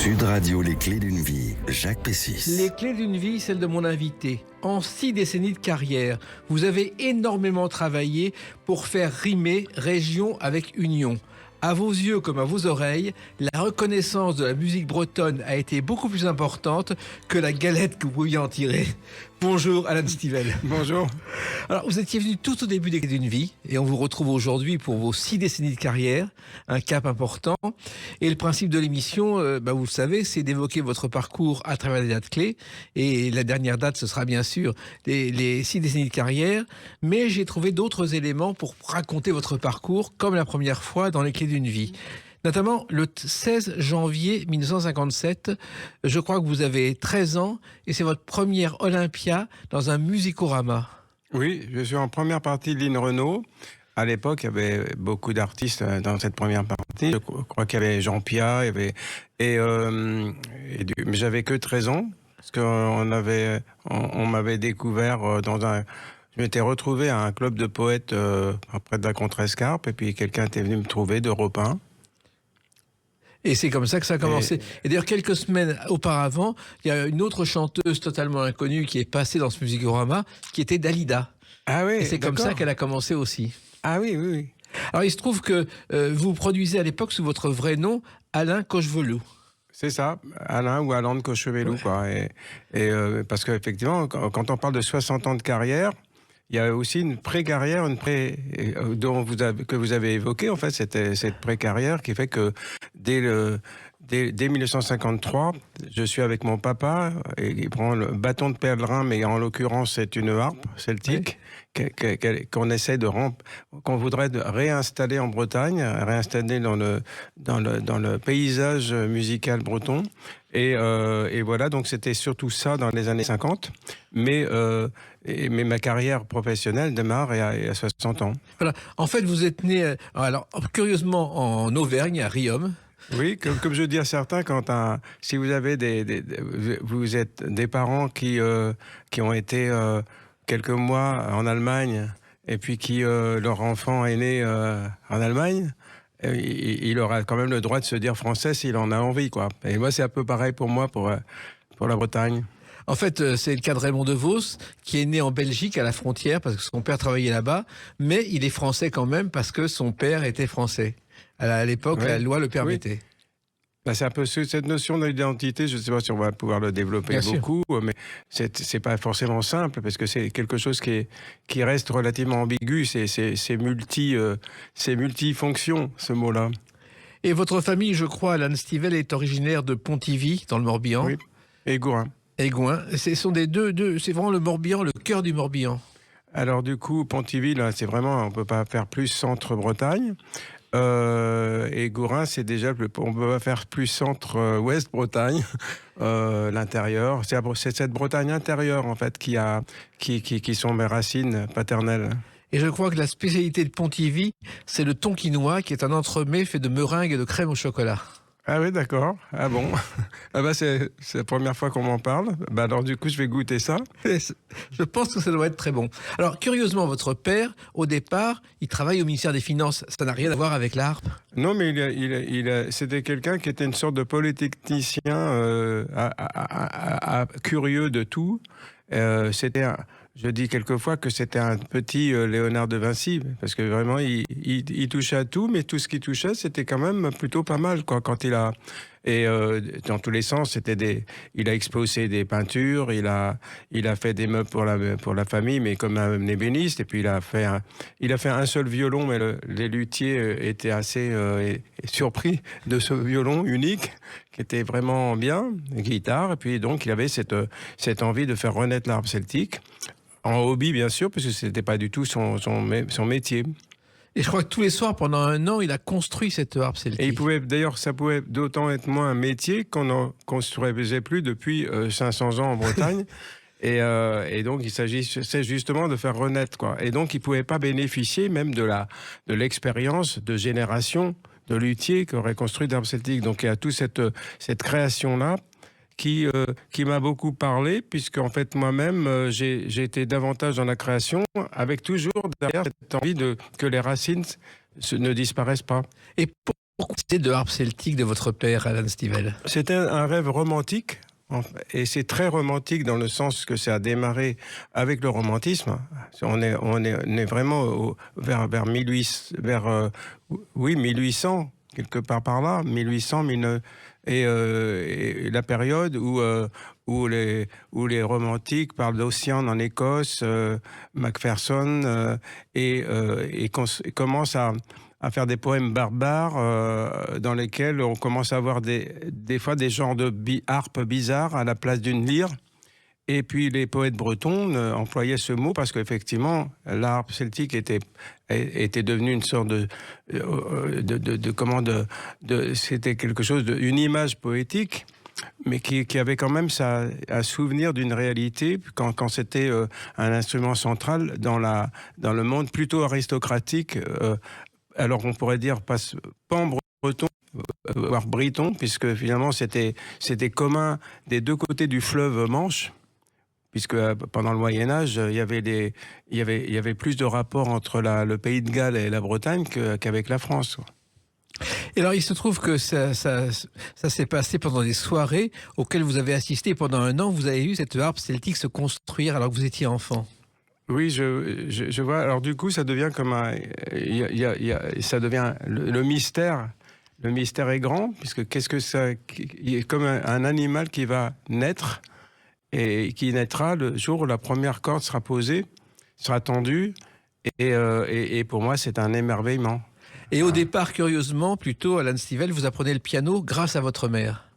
Sud Radio, les clés d'une vie, Jacques Pessis. Les clés d'une vie, celle de mon invité. En 6 décennies de carrière, vous avez énormément travaillé pour faire rimer région avec union. À vos yeux comme à vos oreilles, la reconnaissance de la musique bretonne a été beaucoup plus importante que la galette que vous pouviez en tirer. Bonjour Alan Stivell. Bonjour. Alors vous étiez venu tout au début des clés d'une vie et on vous retrouve aujourd'hui pour vos 6 décennies de carrière, un cap important. Et le principe de l'émission, vous le savez, c'est d'évoquer votre parcours à travers des dates clés. Et la dernière date, ce sera bien sûr les 6 décennies de carrière. Mais j'ai trouvé d'autres éléments pour raconter votre parcours comme la première fois dans les clés d'une vie. Notamment le 16 janvier 1957, je crois que vous avez 13 ans et c'est votre première Olympia dans un musicorama. Oui, je suis en première partie de Lynn Renaud. À l'époque, il y avait beaucoup d'artistes dans cette première partie. Je crois qu'il y avait Jean Pia, mais j'avais que 13 ans parce qu'on m'avait découvert dans un. Je m'étais retrouvé à un club de poètes près de la Contrescarpe et puis quelqu'un était venu me trouver d'Europe 1. Et c'est comme ça que ça a commencé. Et d'ailleurs, quelques semaines auparavant, il y a une autre chanteuse totalement inconnue qui est passée dans ce musicorama, qui était Dalida. Ah oui, et c'est comme ça qu'elle a commencé aussi. Ah oui, oui, oui. Alors, il se trouve que vous produisez à l'époque sous votre vrai nom, Alain Cochevelou. C'est ça, Alain ou Alain de Cochevelou, quoi. Parce qu'effectivement, quand on parle de 60 ans de carrière, il y a aussi une pré-carrière, que vous avez évoqué, en fait, cette pré-carrière qui fait que dès 1953, je suis avec mon papa et il prend le bâton de pèlerin, mais en l'occurrence, c'est une harpe celtique qu'on essaie qu'on voudrait réinstaller en Bretagne, réinstaller dans le paysage musical breton. Et voilà, donc c'était surtout ça dans les années 50. Mais ma carrière professionnelle démarre à 60 ans. Voilà. En fait, vous êtes né, alors curieusement, en Auvergne, à Riom. Oui, comme je dis à certains, si vous avez vous êtes des parents qui ont été quelques mois en Allemagne et puis leur enfant est né en Allemagne, il aura quand même le droit de se dire français s'il en a envie, quoi. Et moi, c'est un peu pareil pour moi, pour la Bretagne. En fait, c'est le cas de Raymond DeVos, qui est né en Belgique, à la frontière, parce que son père travaillait là-bas, mais il est français quand même, parce que son père était français. À l'époque, la loi le permettait. Oui. C'est un peu cette notion d'identité, je ne sais pas si on va pouvoir le développer beaucoup, mais c'est pas forcément simple, parce que c'est quelque chose qui reste relativement ambigu, c'est multifonction, ce mot-là. Et votre famille, je crois, Alan Stivell, est originaire de Pontivy, dans le Morbihan. Oui, et Gourin. Et Gouin. Ce sont c'est vraiment le Morbihan, le cœur du Morbihan. Alors du coup, Pontivy, là, c'est vraiment, on ne peut pas faire plus centre-Bretagne. Et Gourin, c'est déjà on peut pas faire plus centre-ouest Bretagne, l'intérieur. C'est cette Bretagne intérieure en fait qui sont mes racines paternelles. Et je crois que la spécialité de Pontivy, c'est le tonkinois, qui est un entremets fait de meringues et de crème au chocolat. Ah oui, d'accord. Ah bon. C'est la première fois qu'on m'en parle. Alors du coup, je vais goûter ça. Je pense que ça doit être très bon. Alors, curieusement, votre père, au départ, il travaille au ministère des Finances. Ça n'a rien à voir avec l'harpe. Non, mais c'était quelqu'un qui était une sorte de polytechnicien curieux de tout. Je dis quelquefois que c'était un petit Léonard de Vinci, parce que vraiment, il touchait à tout, mais tout ce qu'il touchait, c'était quand même plutôt pas mal, quoi. Et dans tous les sens, il a exposé des peintures, il a fait des meubles pour la famille, mais comme un ébéniste. Et puis il a fait un seul violon, mais les luthiers étaient assez surpris de ce violon unique, qui était vraiment bien, guitare. Et puis donc il avait cette envie de faire renaître l'harpe celtique. En hobby, bien sûr, parce que c'était pas du tout son métier. Et je crois que tous les soirs, pendant 1 an, il a construit cette harpe celtique. Et ça pouvait d'autant être moins un métier qu'on ne construisait plus depuis 500 ans en Bretagne. Et donc, il s'agissait justement de faire renaître, quoi. Et donc, il ne pouvait pas bénéficier même de l'expérience de génération de luthiers qui auraient construit d'harpe celtique. Donc, il y a toute cette création-là qui m'a beaucoup parlé, puisque en fait moi-même j'ai été davantage dans la création, avec toujours derrière cette envie que les racines ne disparaissent pas. Et C'est de harpe celtique de votre père, Alan Stivell. C'était un rêve romantique. Et c'est très romantique dans le sens que ça a démarré avec le romantisme. On est vraiment vers 1800, quelque part par là, 1800, et la période où les romantiques parlent d'Ossian en Écosse, Macpherson, et commencent à faire des poèmes barbares dans lesquels on commence à avoir des fois des genres de harpes bizarres à la place d'une lyre. Et puis les poètes bretons employaient ce mot parce qu'effectivement, la harpe celtique était devenue une sorte c'était quelque chose une image poétique, mais qui avait quand même un souvenir d'une réalité quand c'était un instrument central dans le monde plutôt aristocratique. Alors on pourrait dire pan breton, voire briton, puisque finalement c'était commun des deux côtés du fleuve Manche, puisque pendant le Moyen-Âge, il y avait plus de rapports entre le pays de Galles et la Bretagne qu'avec la France. Et alors il se trouve que ça s'est passé pendant des soirées auxquelles vous avez assisté pendant un an. Vous avez vu cette harpe celtique se construire alors que vous étiez enfant. Oui, je vois. Alors du coup, ça devient comme ça devient le mystère. Le mystère est grand, puisque il est comme un animal qui va naître et qui naîtra le jour où la première corde sera posée, sera tendue, et pour moi, c'est un émerveillement. Et au départ, curieusement, plutôt, Alan Stivell, vous apprenez le piano grâce à votre mère.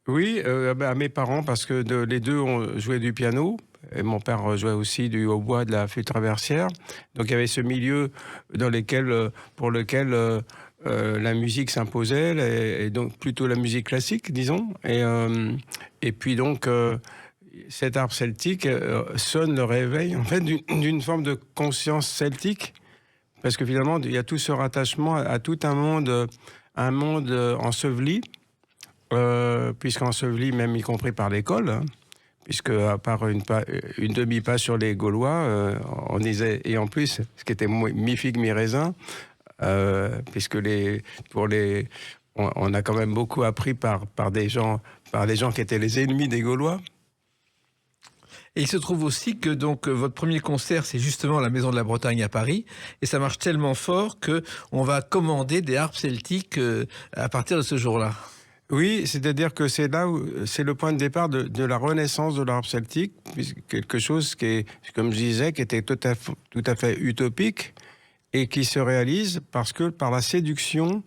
Oui, à mes parents, parce que les deux ont joué du piano. Et mon père jouait aussi du hautbois, de la flûte traversière. Donc il y avait ce milieu pour lequel la musique s'imposait, et donc plutôt la musique classique, disons. Et puis donc cette harpe celtique sonne le réveil en fait d'une forme de conscience celtique, parce que finalement il y a tout ce rattachement à tout un monde enseveli, puisqu'enseveli même y compris par l'école. Hein. Puisque à part une demi-page sur les Gaulois, on disait, et en plus, ce qui était mi-figue, mi-raisin, puisque on a quand même beaucoup appris par des gens qui étaient les ennemis des Gaulois. Et il se trouve aussi que donc votre premier concert, c'est justement à la Maison de la Bretagne à Paris, et ça marche tellement fort que on va commander des harpes celtiques à partir de ce jour-là. Oui, c'est-à-dire que c'est là où c'est le point de départ de la renaissance de l'harpe celtique, quelque chose qui est, comme je disais, qui était tout à fait utopique et qui se réalise par la séduction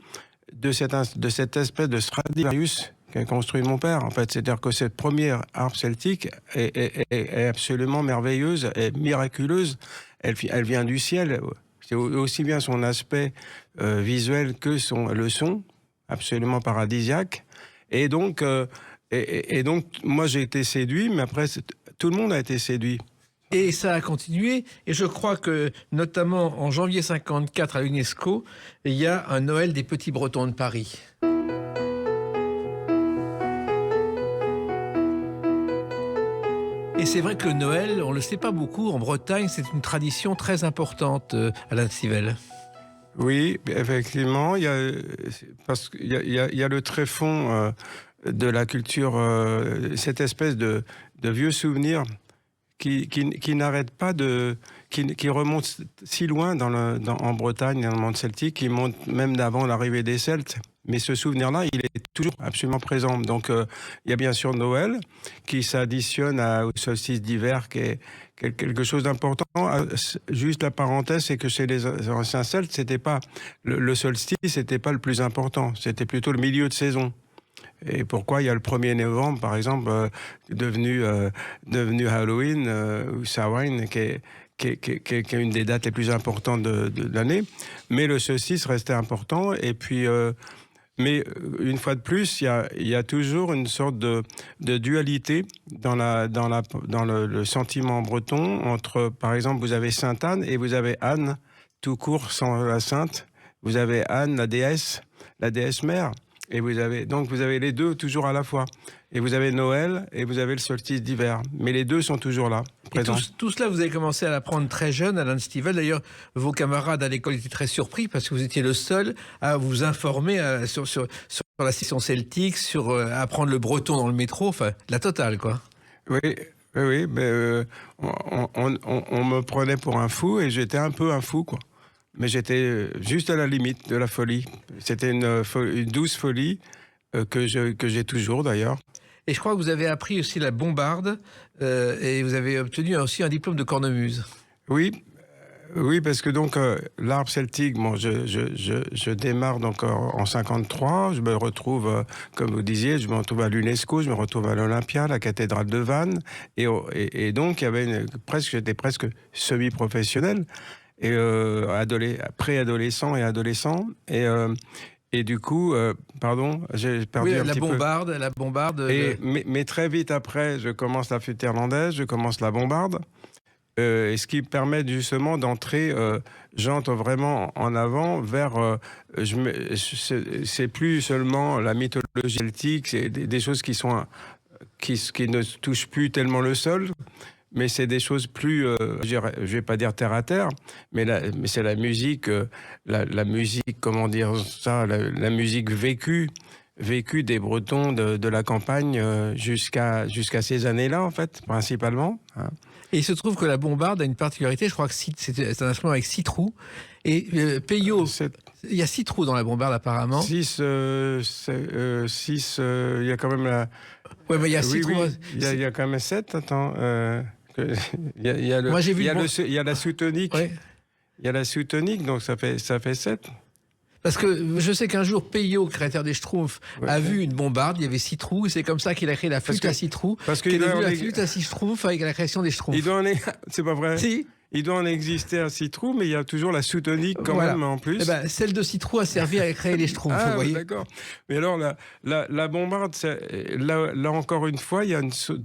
de cette espèce de Stradivarius qu'a construit mon père. En fait, c'est-à-dire que cette première harpe celtique est absolument merveilleuse et miraculeuse. Elle vient du ciel. C'est aussi bien son aspect visuel que le son, absolument paradisiaque. Et donc, moi, j'ai été séduit, mais après, tout le monde a été séduit. Et ça a continué, et je crois que, notamment en janvier 54 à l'UNESCO, il y a un Noël des Petits Bretons de Paris. Et c'est vrai que le Noël, on ne le sait pas beaucoup, en Bretagne, c'est une tradition très importante, Alan Stivell. Oui, effectivement, il y a le tréfonds de la culture, cette espèce de vieux souvenir qui n'arrête pas qui remonte si loin en Bretagne, dans le monde celtique, qui monte même d'avant l'arrivée des Celtes. Mais ce souvenir-là, il est toujours absolument présent. Donc, il y a bien sûr Noël, qui s'additionne au solstice d'hiver, qui est quelque chose d'important. Juste la parenthèse, c'est que chez les anciens Celtes, c'était pas le solstice, c'était pas le plus important. C'était plutôt le milieu de saison. Et pourquoi il y a le 1er novembre, par exemple, devenu Halloween ou Samhain, qui est une des dates les plus importantes de l'année. Mais le solstice restait important. Et puis, mais une fois de plus, il y a toujours une sorte de dualité dans le sentiment breton entre, par exemple, vous avez Sainte-Anne et vous avez Anne, tout court sans la sainte. Vous avez Anne, la déesse mère. Et vous avez les deux toujours à la fois. Et vous avez Noël et vous avez le solstice d'hiver. Mais les deux sont toujours là, Et présents. tout cela, vous avez commencé à l'apprendre très jeune, Alan Stivell. D'ailleurs, vos camarades à l'école étaient très surpris parce que vous étiez le seul à vous informer sur la session celtique, sur apprendre le breton dans le métro, enfin, la totale, quoi. Oui, oui, mais on me prenait pour un fou et j'étais un peu un fou, quoi. Mais j'étais juste à la limite de la folie. C'était une douce folie que j'ai toujours, d'ailleurs. Et je crois que vous avez appris aussi la bombarde et vous avez obtenu aussi un diplôme de cornemuse. Oui, oui, parce que donc l'arbre celtique, bon, je démarre donc en 53. Je me retrouve, comme vous disiez, je me retrouve à l'UNESCO, je me retrouve à l'Olympia, la cathédrale de Vannes, et donc il y avait j'étais presque semi-professionnel et préadolescent et adolescent et du coup, pardon, j'ai perdu un petit peu. La bombarde. Mais très vite après, je commence la flûte irlandaise, je commence la bombarde. Et ce qui permet justement d'entrer, j'entre vraiment en avant vers. C'est plus seulement la mythologie celtique, c'est des choses qui ne touchent plus tellement le sol, mais c'est des choses plus, je vais pas dire terre à terre, mais c'est la musique, la musique, comment dire ça, la musique vécue des Bretons de la campagne jusqu'à ces années-là, en fait, principalement. Hein. Et il se trouve que la bombarde a une particularité, je crois que c'est un instrument avec 6 trous. Et Peyo, il y a 6 trous dans la bombarde apparemment. 6, il y a quand même la... Ouais, mais il y a 6 trous. Oui, il y a quand même 7, attends. Moi, j'ai vu il y a la sous-tonique. Ouais. Il y a la sous-tonique, donc ça fait 7. Parce que je sais qu'un jour, Peyo, créateur des Schtroumpfs, a vu une bombarde, il y avait 6 trous, et c'est comme ça qu'il a créé la flûte à 6 trous, parce qu'il a vu la flûte à 6 Schtroumpfs avec la création des Schtroumpfs. C'est pas vrai. Si. Il doit en exister un 6 trous, mais il y a toujours la sous-tonique quand même en plus. Eh ben, celle de 6 trous a servi à créer les Schtroumpfs, vous voyez. D'accord. Mais alors, la bombarde, là encore une fois, il y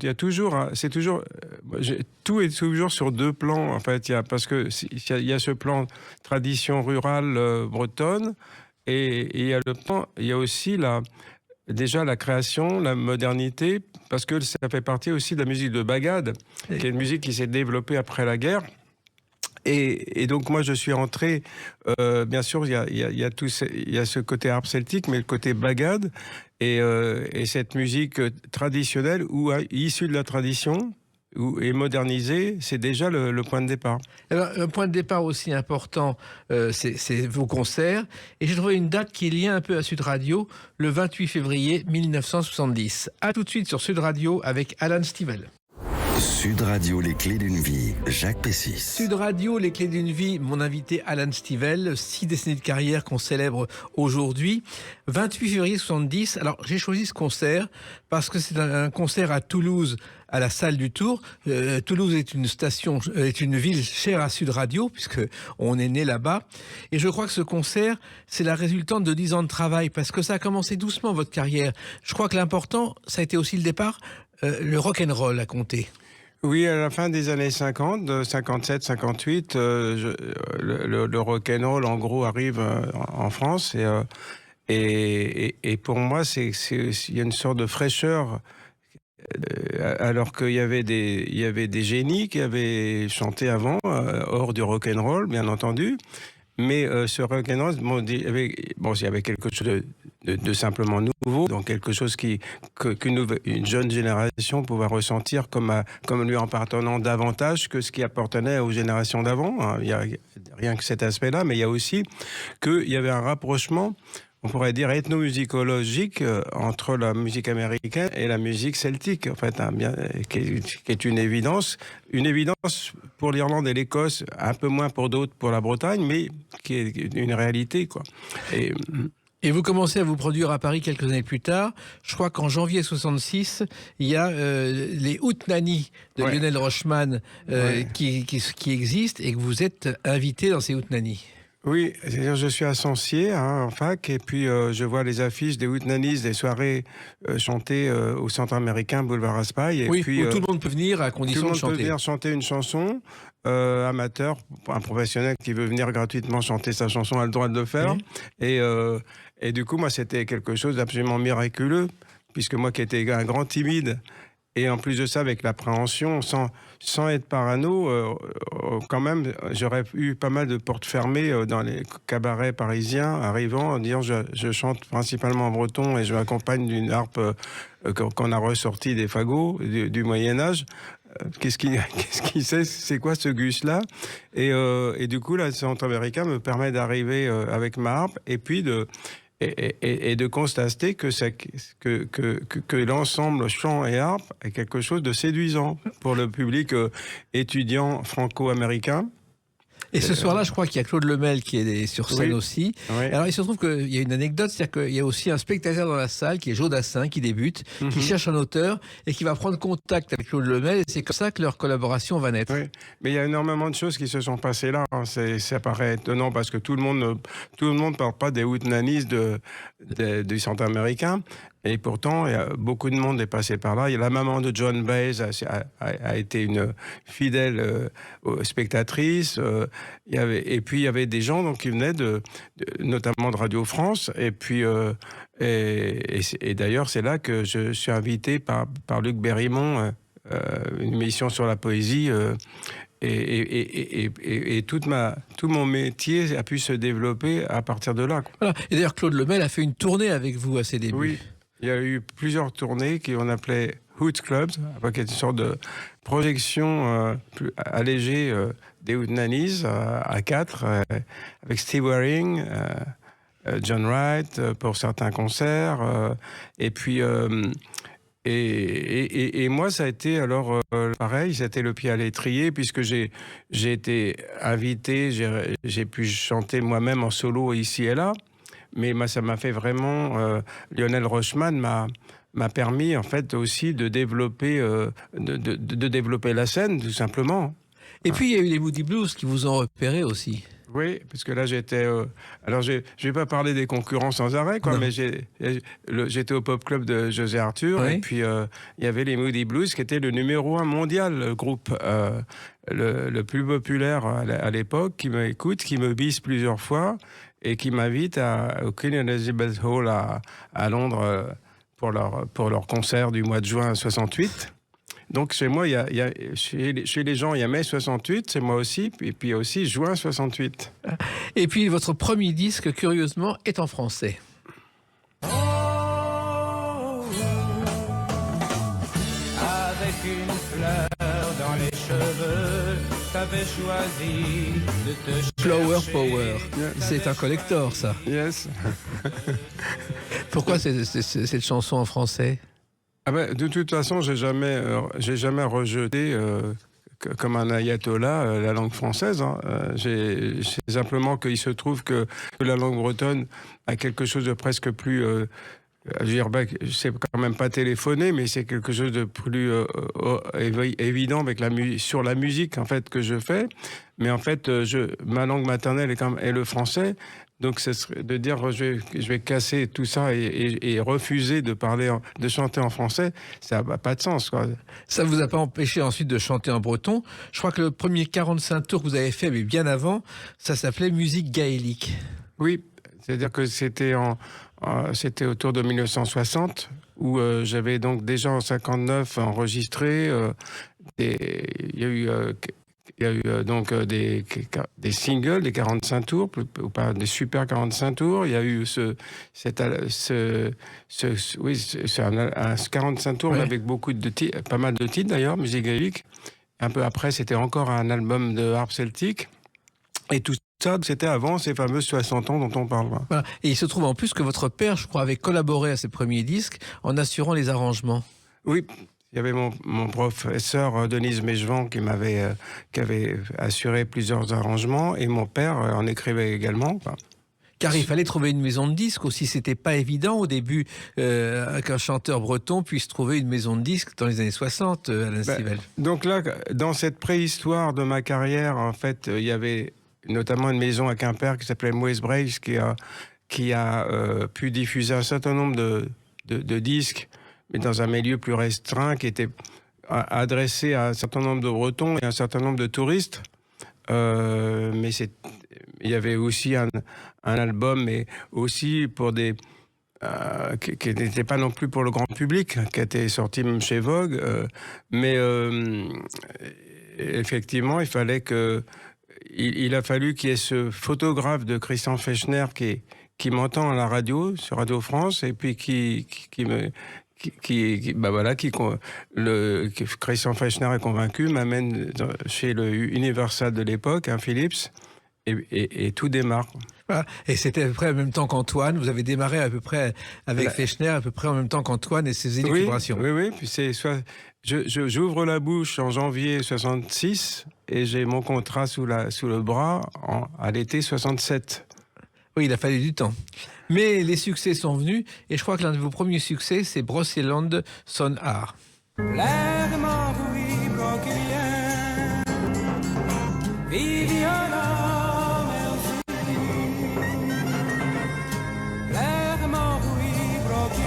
a toujours... tout est toujours sur 2 plans, en fait. Parce que il y a ce plan tradition rurale bretonne, et il y a aussi déjà la création, la modernité, parce que ça fait partie aussi de la musique de Bagad, qui est une musique qui s'est développée après la guerre. Et donc moi je suis entré, bien sûr il y a ce côté harpe celtique, mais le côté bagad et cette musique traditionnelle ou issue de la tradition et modernisée, c'est déjà le point de départ. Alors, un point de départ aussi important, c'est vos concerts. Et j'ai trouvé une date qui est liée un peu à Sud Radio, le 28 février 1970. A tout de suite sur Sud Radio avec Alan Stivell. Sud Radio, les clés d'une vie, Jacques Pessis. Sud Radio, les clés d'une vie, mon invité Alan Stivell, 6 décennies de carrière qu'on célèbre aujourd'hui. 28 février 70. Alors, j'ai choisi ce concert parce que c'est un concert à Toulouse, à la salle du Tour. Toulouse est une ville chère à Sud Radio, puisque on est né là-bas. Et je crois que ce concert, c'est la résultante de 10 ans de travail, parce que ça a commencé doucement, votre carrière. Je crois que l'important, ça a été aussi le départ, le rock'n'roll a compté. Oui, à la fin des années 50, 57, 58, le rock'n'roll, en gros, arrive en France. Et pour moi, il y a une sorte de fraîcheur, alors qu'il y avait des génies qui avaient chanté avant, hors du rock'n'roll, bien entendu. Mais ce rock'n'roll, il y avait quelque chose de simplement nouveau, donc quelque chose qu'une jeune génération pouvait ressentir comme lui appartenant davantage que ce qui appartenait aux générations d'avant. Hein. Il n'y a rien que cet aspect-là, mais il y a aussi qu'il y avait un rapprochement, on pourrait dire ethnomusicologique, entre la musique américaine et la musique celtique, en fait, qui est une évidence pour l'Irlande et l'Écosse, un peu moins pour d'autres, pour la Bretagne, mais qui est une réalité, quoi. Et vous commencez à vous produire à Paris quelques années plus tard. Je crois qu'en janvier 66, il y a les Houtnanis de Lionel Rochman qui existent et que vous êtes invité dans ces Houtnanis. Oui, c'est-à-dire je suis à Sancier, en fac, et puis je vois les affiches des Houtnanis, des soirées chantées au Centre américain, boulevard Raspail. Et puis, où tout le monde peut venir à condition de chanter. Tout le monde peut venir chanter une chanson, amateur, un professionnel qui veut venir gratuitement chanter sa chanson a le droit de le faire. Et du coup, moi, c'était quelque chose d'absolument miraculeux, puisque moi qui étais un grand timide, et en plus de ça, avec l'appréhension, sans être parano, quand même, j'aurais eu pas mal de portes fermées dans les cabarets parisiens, arrivant en disant je chante principalement en breton et je m'accompagne d'une harpe qu'on a ressortie des fagots du Moyen-Âge. Qu'est-ce qui sait, c'est quoi ce Gus-là et du coup, l'accent américain me permet d'arriver avec ma harpe et puis de constater que l'ensemble chant et harpe est quelque chose de séduisant pour le public étudiant franco-américain. Et ce soir-là, je crois qu'il y a Claude Lemel qui est sur scène aussi. Oui. Alors, il se trouve qu'il y a une anecdote, c'est-à-dire qu'il y a aussi un spectateur dans la salle qui est Joe Dassin, qui débute, qui cherche un auteur et qui va prendre contact avec Claude Lemel. Et c'est comme ça que leur collaboration va naître. Oui, mais il y a énormément de choses qui se sont passées là. Hein. Ça paraît étonnant parce que tout le monde ne parle pas des hootenannies du centre américain. Et pourtant, beaucoup de monde est passé par là. Il y a la maman de John Baez a été une fidèle spectatrice. Et puis, il y avait des gens donc, qui venaient notamment de Radio France. Et puis, et d'ailleurs, c'est là que je suis invité par Luc Berrimont, une émission sur la poésie. Et tout mon métier a pu se développer à partir de là. Voilà. Et d'ailleurs, Claude Lemel a fait une tournée avec vous à ses débuts. Oui. Il y a eu plusieurs tournées qu'on appelait Hoot Clubs, avec une sorte de projection plus allégée des hootenannies à 4, avec Steve Waring, John Wright pour certains concerts. Et puis, et moi, ça a été alors pareil, c'était le pied à l'étrier, puisque j'ai été invité, j'ai pu chanter moi-même en solo ici et là. Mais ça m'a fait vraiment... Lionel Rochman m'a permis, en fait, aussi de développer, de développer la scène, tout simplement. Et puis, il y a eu les Moody Blues qui vous ont repéré aussi. Oui, parce que là, j'étais... alors, je vais pas parler des concurrents sans arrêt, quoi, mais j'étais au Pop Club de José Arthur, oui. Et puis il y avait les Moody Blues, qui était le numéro 1 mondial, le groupe le plus populaire à l'époque, qui m'écoute, qui me bise plusieurs fois, et qui m'invite au Queen Elizabeth Hall à Londres pour leur concert du mois de juin 68. Donc chez moi, chez les gens, il y a mai 68, c'est moi aussi, et puis aussi juin 68. Et puis votre premier disque, curieusement, est en français. Avec une fleur dans les cheveux, t'avais choisi de te Flower chercher. Power. C'est un collector, ça. Yes. Pourquoi cette chanson en français? Ah ben, de toute façon, j'ai jamais rejeté comme un ayatollah la langue française. Hein. C'est simplement qu'il se trouve que la langue bretonne a quelque chose de presque plus... je veux dire, c'est quand même pas téléphoné, mais c'est quelque chose de plus évident avec sur la musique en fait que je fais. Mais en fait, ma langue maternelle est le français. Donc, ce serait de dire je vais casser tout ça et refuser de chanter en français, ça n'a pas de sens, quoi. Ça ne vous a pas empêché ensuite de chanter en breton. Je crois que le premier 45 tours que vous avez fait, mais bien avant, ça s'appelait Musique gaélique. Oui, c'est-à-dire que c'était autour de 1960, où j'avais donc déjà en 59 enregistré. Il y a eu donc des singles, des 45 tours, ou pas des super 45 tours. Il y a eu un 45 tours, ouais. Avec pas mal de titres d'ailleurs, musique gaélique. Un peu après, c'était encore un album de harpe celtique. Et tout ça, c'était avant ces fameux 60 ans dont on parle. Voilà. Et il se trouve en plus que votre père, je crois, avait collaboré à ses premiers disques en assurant les arrangements. Oui. Il y avait mon professeur Denise Mejvan qui avait assuré plusieurs arrangements, et mon père en écrivait également. Car il fallait trouver une maison de disques aussi. C'était pas évident au début qu'un chanteur breton puisse trouver une maison de disques dans les années 60, Alain Stivell. Donc là, dans cette préhistoire de ma carrière, en fait, il y avait notamment une maison à Quimper qui s'appelait Moes Brace qui a pu diffuser un certain nombre de disques, mais dans un milieu plus restreint, qui était adressé à un certain nombre de Bretons et un certain nombre de touristes. mais il y avait aussi un album, mais aussi pour des qui n'était pas non plus pour le grand public, qui a été sorti même chez Vogue, mais effectivement, il a fallu qu'il y ait ce photographe de Christian Fechner qui m'entend à la radio, sur Radio France, et puis Christian Fechner est convaincu, m'amène chez le Universal de l'époque, Philips, et tout démarre. Voilà. Et c'était à peu près en même temps qu'Antoine. Vous avez démarré à peu près avec Fechner, à peu près en même temps qu'Antoine et ses élucubrations. Oui. Puis j'ouvre la bouche en janvier 66 et j'ai mon contrat sous le bras à l'été 67. Oui, il a fallu du temps. Mais les succès sont venus et je crois que l'un de vos premiers succès, c'est Brocéliande son art.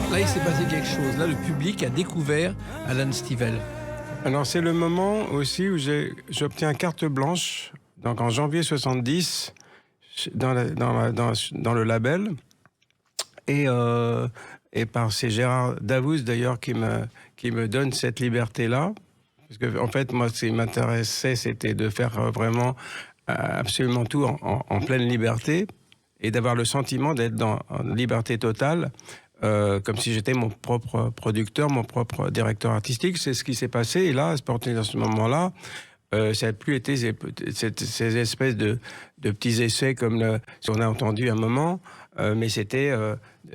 Là, il s'est passé quelque chose. Là, le public a découvert Alan Stivell. Alors, c'est le moment aussi où j'obtiens carte blanche, donc en janvier 70, dans le label. Et c'est Gérard Davoust, d'ailleurs, qui me donne cette liberté-là. Parce que, en fait, moi, ce qui m'intéressait, c'était de faire vraiment absolument tout en pleine liberté et d'avoir le sentiment d'être en liberté totale. Comme si j'étais mon propre producteur, mon propre directeur artistique. C'est ce qui s'est passé. Et là, à ce moment-là, ça n'a plus été ces espèces de petits essais comme ce qu'on a entendu à un moment, mais c'était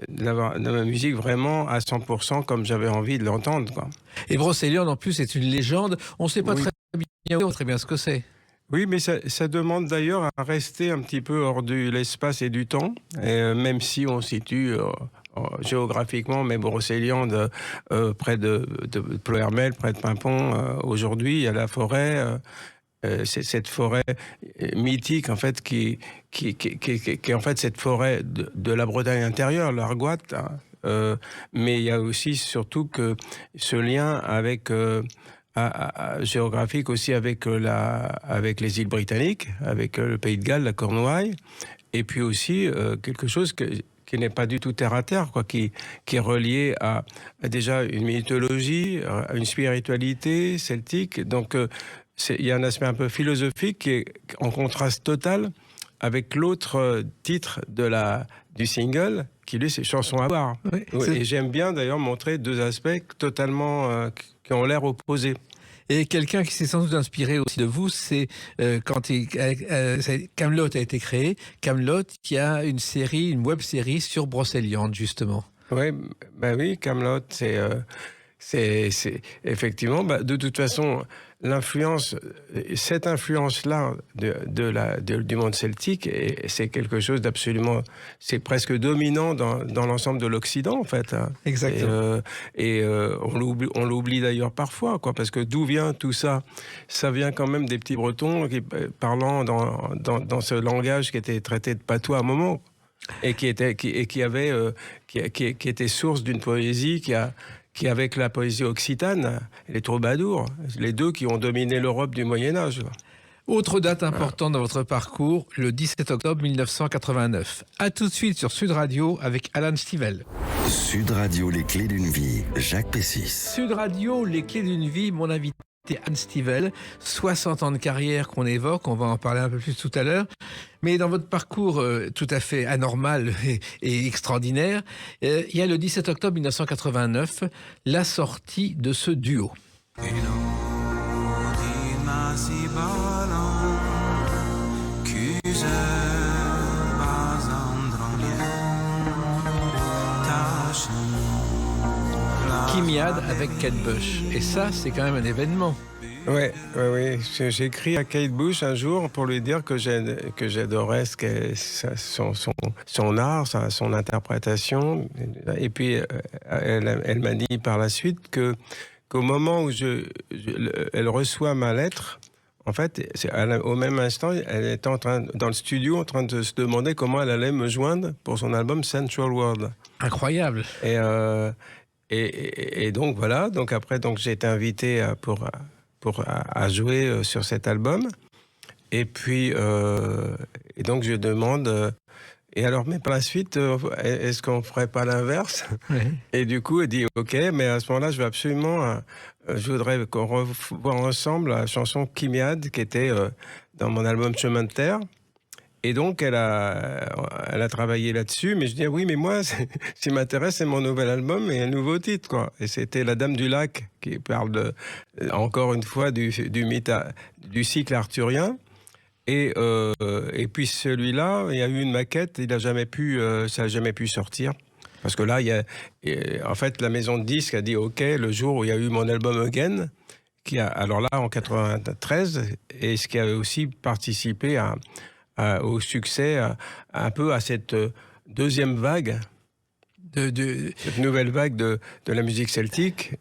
de la musique vraiment à 100% comme j'avais envie de l'entendre, quoi. Et Brocéliande, en plus, c'est une légende. On ne sait pas très bien ce que c'est. Oui, mais ça demande d'ailleurs à rester un petit peu hors de l'espace et du temps, et même si on situe géographiquement, mais Brocéliande, près de Ploërmel, près de Paimpont, aujourd'hui, il y a la forêt. C'est cette forêt mythique, en fait, qui est en fait cette forêt de la Bretagne intérieure, l'Argoat. Hein. Mais il y a aussi, surtout, que ce lien avec... géographique aussi avec les îles britanniques, avec le Pays de Galles, la Cornouaille, et puis aussi quelque chose qui n'est pas du tout terre à terre, quoi, qui est relié à déjà une mythologie, à une spiritualité celtique. Donc il y a un aspect un peu philosophique qui est en contraste total avec l'autre titre du single, qui lui c'est Chanson à boire. Oui, et j'aime bien d'ailleurs montrer deux aspects totalement qui ont l'air opposés. Et quelqu'un qui s'est sans doute inspiré aussi de vous, c'est quand Kaamelott a été créé. Kaamelott qui a une web-série sur Brocéliande, justement. Oui, Kaamelott, c'est effectivement, de toute façon, cette influence-là du monde celtique, c'est quelque chose d'absolument, c'est presque dominant dans l'ensemble de l'Occident, en fait. Exactement. Et on l'oublie d'ailleurs parfois, quoi, parce que d'où vient tout ça? Ça vient quand même des petits Bretons parlant dans ce langage qui était traité de patois à un moment, et qui était source d'une poésie qui avec la poésie occitane, les troubadours, les deux qui ont dominé l'Europe du Moyen-Âge. Autre date importante dans votre parcours, le 17 octobre 1989. A tout de suite sur Sud Radio avec Alan Stivell. Sud Radio, les clés d'une vie, Jacques Pessis. Sud Radio, les clés d'une vie, mon invité Alan Stivell, 60 ans de carrière qu'on évoque, on va en parler un peu plus tout à l'heure. Mais dans votre parcours tout à fait anormal et extraordinaire, il y a le 17 octobre 1989, la sortie de ce duo. Kimiad avec Kate Bush. Et ça, c'est quand même un événement. Oui. J'ai écrit à Kate Bush un jour pour lui dire que j'adorais son art, son interprétation. Et puis, elle m'a dit par la suite qu'au moment où elle reçoit ma lettre, en fait, au même instant, elle était dans le studio en train de se demander comment elle allait me joindre pour son album Central World. Incroyable. Et donc voilà, j'ai été invité à jouer sur cet album. Et puis, et donc je demande, et alors, mais par la suite, est-ce qu'on ne ferait pas l'inverse? Et du coup, elle dit, ok, mais à ce moment-là, je veux absolument, je voudrais qu'on revoie ensemble la chanson Kimiad, qui était dans mon album Chemin de Terre. Et donc, elle a travaillé là-dessus, mais je dis, oui, mais moi, ce qui m'intéresse, c'est mon nouvel album et un nouveau titre, quoi. Et c'était La Dame du Lac, qui parle encore une fois, du mythe, du cycle arthurien. Et puis celui-là, il y a eu une maquette, ça n'a jamais pu sortir. Parce que là, en fait, la maison de disques a dit, OK, le jour où il y a eu mon album Again, alors là, en 93, et ce qui a aussi participé au succès, un peu à cette deuxième vague, cette nouvelle vague de la musique celtique,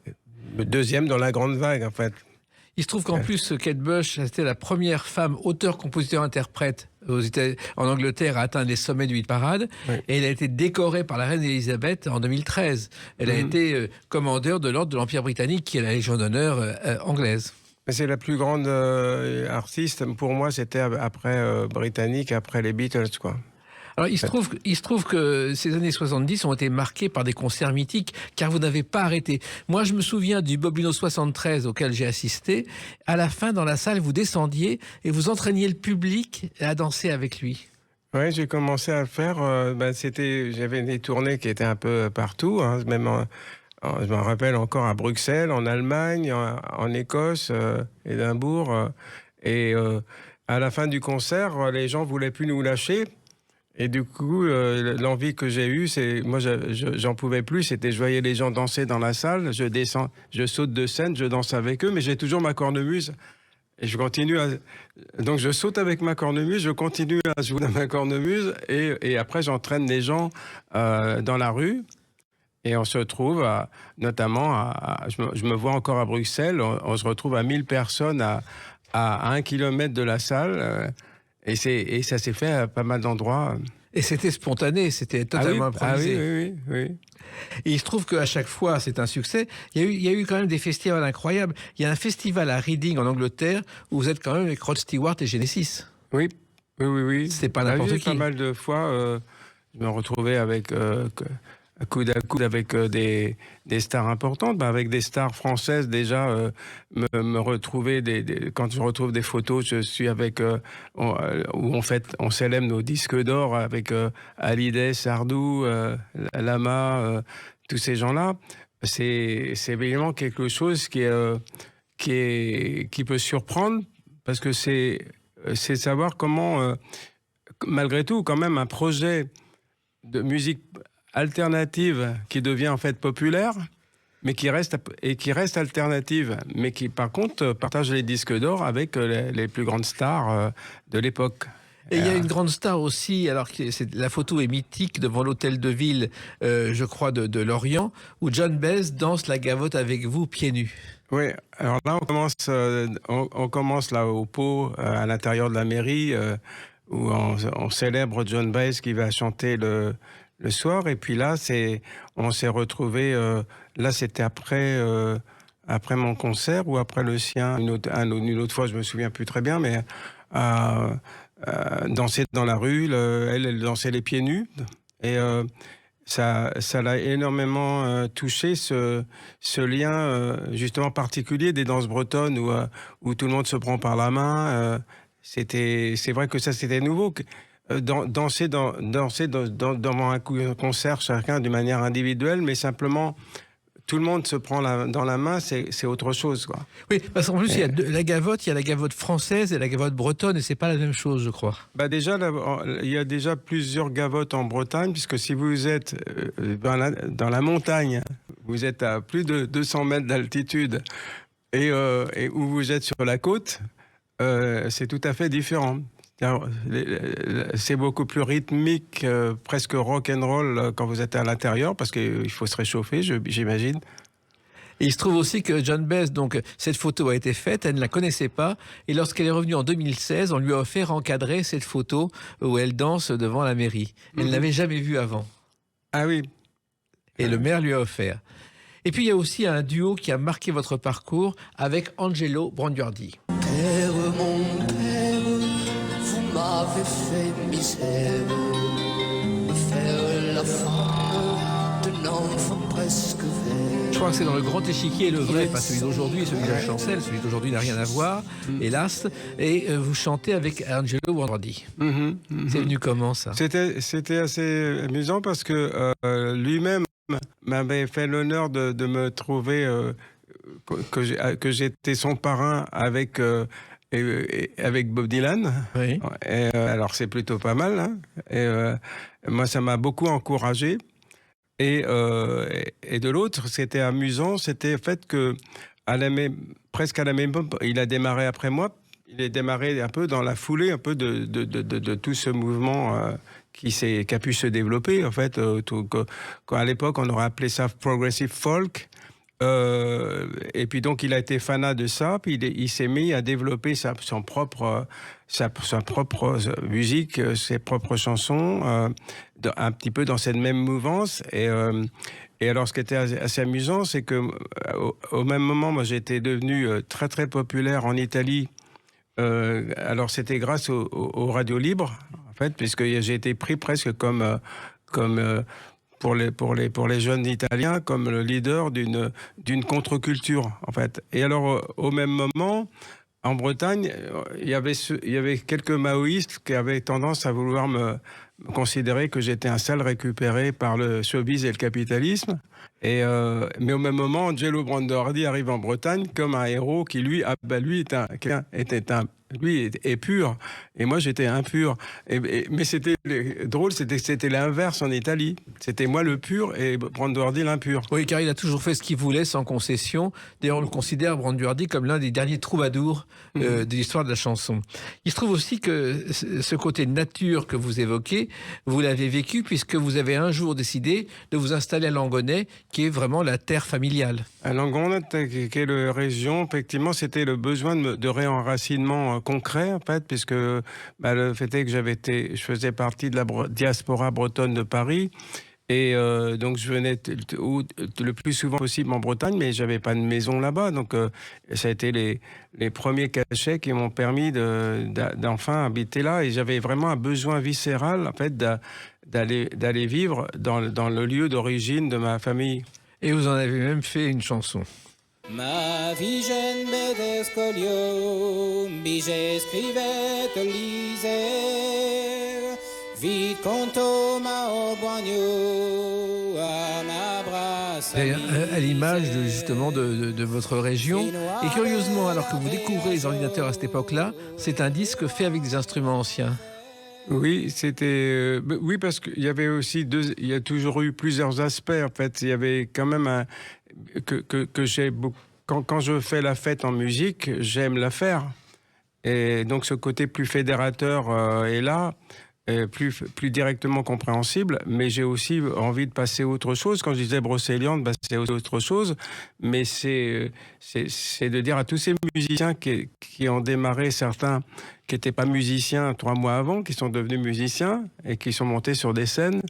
le deuxième dans la grande vague, en fait. Il se trouve qu'en plus, Kate Bush, c'était la première femme auteur, compositeur, interprète en Angleterre à atteindre les sommets du hit-parade. Oui. Et elle a été décorée par la reine Elisabeth en 2013. Elle a été commandeur de l'ordre de l'Empire britannique, qui est la Légion d'honneur anglaise. C'est la plus grande artiste. Pour moi, c'était après britannique, après les Beatles, quoi. Alors, il se trouve que ces années 70 ont été marquées par des concerts mythiques, car vous n'avez pas arrêté. Moi, je me souviens du Bobino 73 auquel j'ai assisté. À la fin, dans la salle, vous descendiez et vous entraîniez le public à danser avec lui. Oui, j'ai commencé à le faire. J'avais des tournées qui étaient un peu partout, hein, même je me rappelle encore à Bruxelles, en Allemagne, en Écosse, Édimbourg. Et à la fin du concert, les gens ne voulaient plus nous lâcher. Et du coup, l'envie que j'ai eue, c'est, moi, j'en pouvais plus. C'était, je voyais les gens danser dans la salle, je descends, je saute de scène, je danse avec eux, mais j'ai toujours ma cornemuse. Et je continue donc je saute avec ma cornemuse, je continue à jouer dans ma cornemuse, et après j'entraîne les gens dans la rue. Et on se retrouve, notamment, je me vois encore à Bruxelles, on se retrouve à 1000 personnes à 1 kilomètre de la salle. Et ça s'est fait à pas mal d'endroits. Et c'était spontané, c'était totalement improvisé. Oui. Et il se trouve qu'à chaque fois, c'est un succès. Il y a eu quand même des festivals incroyables. Il y a un festival à Reading, en Angleterre, où vous êtes quand même avec Rod Stewart et Genesis. Oui. C'est pas n'importe qui. Pas mal de fois, je me retrouvais avec... coude à coude avec des stars importantes, avec des stars françaises déjà, me retrouver quand je retrouve des photos, je suis avec où on célèbre nos disques d'or avec Hallyday, Sardou, Lama, tous ces gens-là. C'est évidemment quelque chose qui peut surprendre, parce que c'est savoir comment, malgré tout, quand même un projet de musique alternative qui devient en fait populaire, mais qui reste alternative, mais qui par contre partage les disques d'or avec les plus grandes stars de l'époque. Et il y a une grande star aussi, alors la photo est mythique devant l'hôtel de ville, je crois, de Lorient, où John Baez danse la gavotte avec vous pieds nus. Oui, alors là on commence là au pot, à l'intérieur de la mairie, où on célèbre John Baez qui va chanter le soir, et puis là, on s'est retrouvés, là c'était après mon concert ou après le sien, une autre fois, je me souviens plus très bien, mais danser dans la rue, elle dansait les pieds nus, et ça l'a énormément touché, ce lien justement particulier des danses bretonnes où tout le monde se prend par la main. C'est vrai que ça c'était nouveau. Danser dans un concert, chacun d'une manière individuelle, mais simplement tout le monde se prend dans la main, c'est autre chose, quoi. Oui, parce qu'en plus, il y a la gavotte française et la gavotte bretonne, et c'est pas la même chose, je crois. Déjà, il y a déjà plusieurs gavottes en Bretagne, puisque si vous êtes dans la montagne, vous êtes à plus de 200 mètres d'altitude, et où vous êtes sur la côte, c'est tout à fait différent. C'est beaucoup plus rythmique, presque rock'n'roll quand vous êtes à l'intérieur, parce qu'il faut se réchauffer, j'imagine. Et il se trouve aussi que John Baez, donc cette photo a été faite, elle ne la connaissait pas, et lorsqu'elle est revenue en 2016, on lui a offert encadrer cette photo où elle danse devant la mairie. Elle ne l'avait jamais vue avant. Ah oui. Et le maire lui a offert. Et puis il y a aussi un duo qui a marqué votre parcours avec Angelo Branduardi. Terre, mon père, m'avait fait misère de faire la femme d'un enfant presque vert. Je crois que c'est dans le grand échiquier, le vrai, pas celui d'aujourd'hui, celui de la chancelle. Celui d'aujourd'hui n'a rien à voir, hélas. Et vous chantez avec Angelo Branduardi. C'est venu comment, ça? C'était assez amusant parce que lui-même m'avait fait l'honneur de me trouver que j'étais son parrain avec Bob Dylan. Oui. Et, alors c'est plutôt pas mal. Hein. Et moi, ça m'a beaucoup encouragé. Et de l'autre, c'était amusant, c'était le fait que presque à la même époque, il a démarré après moi. Il est démarré un peu dans la foulée, un peu de tout ce mouvement qui a pu se développer. En fait, quand à l'époque, on aurait appelé ça progressive folk. Et puis donc, il a été fanat de ça. Puis il s'est mis à développer sa propre musique, ses propres chansons, un petit peu dans cette même mouvance. Et alors, ce qui était assez amusant, c'est que au même moment, moi, j'étais devenu très très populaire en Italie. Alors, c'était grâce aux radios libres, en fait, puisque j'ai été pris presque comme pour les jeunes Italiens, comme le leader d'une contre-culture, en fait. Et alors, au même moment, en Bretagne, il y avait quelques maoïstes qui avaient tendance à vouloir me considérer que j'étais un sale récupéré par le showbiz et le capitalisme. Mais au même moment, Angelo Branduardi arrive en Bretagne comme un héros qui, lui est pur, et moi j'étais impur. Mais c'était drôle, c'était l'inverse en Italie. C'était moi le pur et Branduardi l'impur. Oui, car il a toujours fait ce qu'il voulait, sans concession. D'ailleurs, on le considère, Branduardi, comme l'un des derniers troubadours de l'histoire de la chanson. Il se trouve aussi que ce côté nature que vous évoquez, vous l'avez vécu puisque vous avez un jour décidé de vous installer à Langonnet, qui est vraiment la terre familiale. À Langonnet, qui est la région, effectivement, c'était le besoin de réenracinement concret, en fait, puisque le fait est que je faisais partie de la diaspora bretonne de Paris. Et donc, je venais le plus souvent possible en Bretagne, mais je n'avais pas de maison là-bas. Donc, ça a été les premiers cachets qui m'ont permis d'enfin habiter là. Et j'avais vraiment un besoin viscéral, en fait, d'aller vivre dans le lieu d'origine de ma famille. Et vous en avez même fait une chanson. Ma vie jeune m'edescolio, mi j'escrivais te lisais, vite conto ma obogno, à ma brasse. À l'image justement de votre région. Et curieusement, alors que vous découvrez les ordinateurs à cette époque-là, c'est un disque fait avec des instruments anciens. Oui, c'était oui, parce qu'il y avait aussi il y a toujours eu plusieurs aspects, en fait. Il y avait quand même que j'ai beaucoup, quand je fais la fête en musique, j'aime la faire. Et donc ce côté plus fédérateur est là, plus directement compréhensible, mais j'ai aussi envie de passer à autre chose. Quand je disais Brocéliande, c'est autre chose, mais c'est de dire à tous ces musiciens qui ont démarré, certains qui n'étaient pas musiciens 3 mois avant, qui sont devenus musiciens et qui sont montés sur des scènes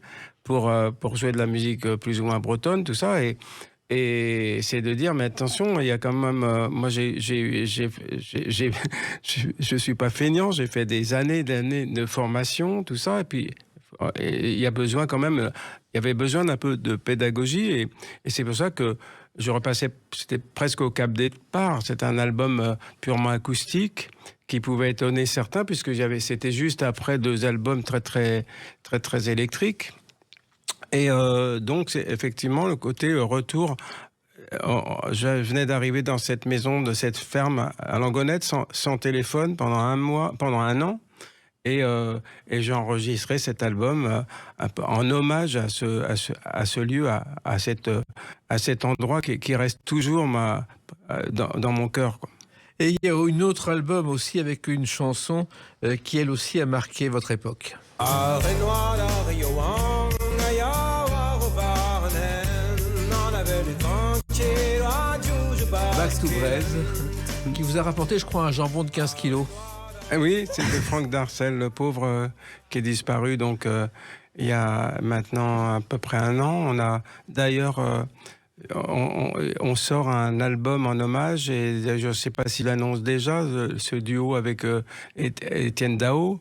pour jouer de la musique plus ou moins bretonne, tout ça. Et c'est de dire, mais attention, il y a quand même... moi, je suis pas feignant, j'ai fait des années de formation, tout ça, et puis il y a besoin quand même... Il y avait besoin d'un peu de pédagogie, et c'est pour ça que je repassais... C'était presque au cap départ. C'est un album purement acoustique qui pouvait étonner certains, puisque c'était juste après 2 albums très, très, très, très électriques. Et donc, c'est effectivement le côté retour. Je venais d'arriver dans cette maison, de cette ferme à Langonnet, sans téléphone pendant un an. Et j'ai enregistré cet album en hommage à ce lieu, à cet endroit qui reste toujours dans mon cœur, quoi. Et il y a un autre album aussi avec une chanson qui, elle aussi, a marqué votre époque. Back to Braise, qui vous a rapporté, je crois, un jambon de 15 kilos. Oui, c'était Franck Darcel, le pauvre, qui est disparu donc il y a maintenant à peu près 1 an. On a d'ailleurs... on sort un album en hommage, et je ne sais pas s'il annonce déjà ce duo avec Étienne Dao,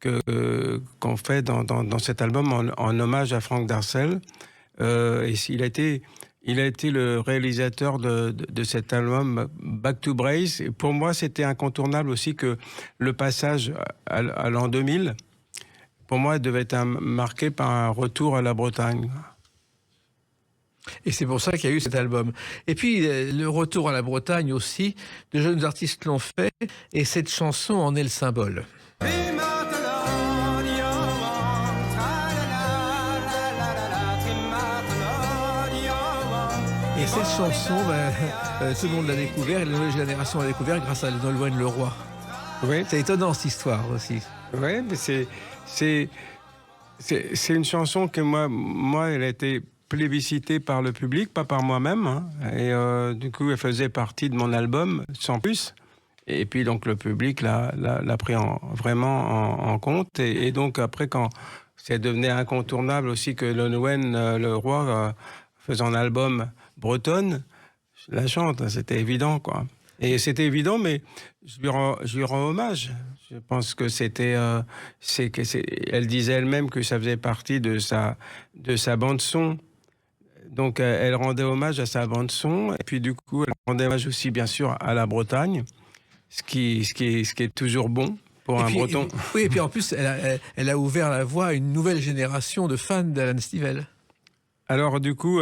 qu'on fait dans cet album en hommage à Franck Darcel. Et il a été le réalisateur de cet album Back to Brace. Et pour moi, c'était incontournable aussi que le passage à l'an 2000, pour moi, devait être marqué par un retour à la Bretagne. Et c'est pour ça qu'il y a eu cet album. Et puis, le retour à la Bretagne aussi, de jeunes artistes l'ont fait, et cette chanson en est le symbole. Et cette chanson, tout le monde l'a découvert, et la nouvelle génération l'a découvert grâce à Nolwenn Leroy. Oui. C'est étonnant, cette histoire aussi. Oui, mais c'est une chanson que moi, elle a été plébiscitée par le public, pas par moi-même. Hein. Et du coup, elle faisait partie de mon album, sans plus. Et puis, donc, le public l'a pris vraiment en compte. Et donc, après, quand c'est devenu incontournable aussi que Nolwenn Leroy faisait un album bretonne, je la chante, c'était évident, quoi. Et c'était évident, mais je lui rends hommage. Je pense que elle disait elle-même que ça faisait partie de sa bande-son. Donc, elle rendait hommage à sa bande-son. Et puis, du coup, elle rendait hommage aussi, bien sûr, à la Bretagne, ce qui est toujours bon pour un Breton. Oui, et puis en plus, elle a ouvert la voie à une nouvelle génération de fans d'Alan Stivell. Alors, du coup,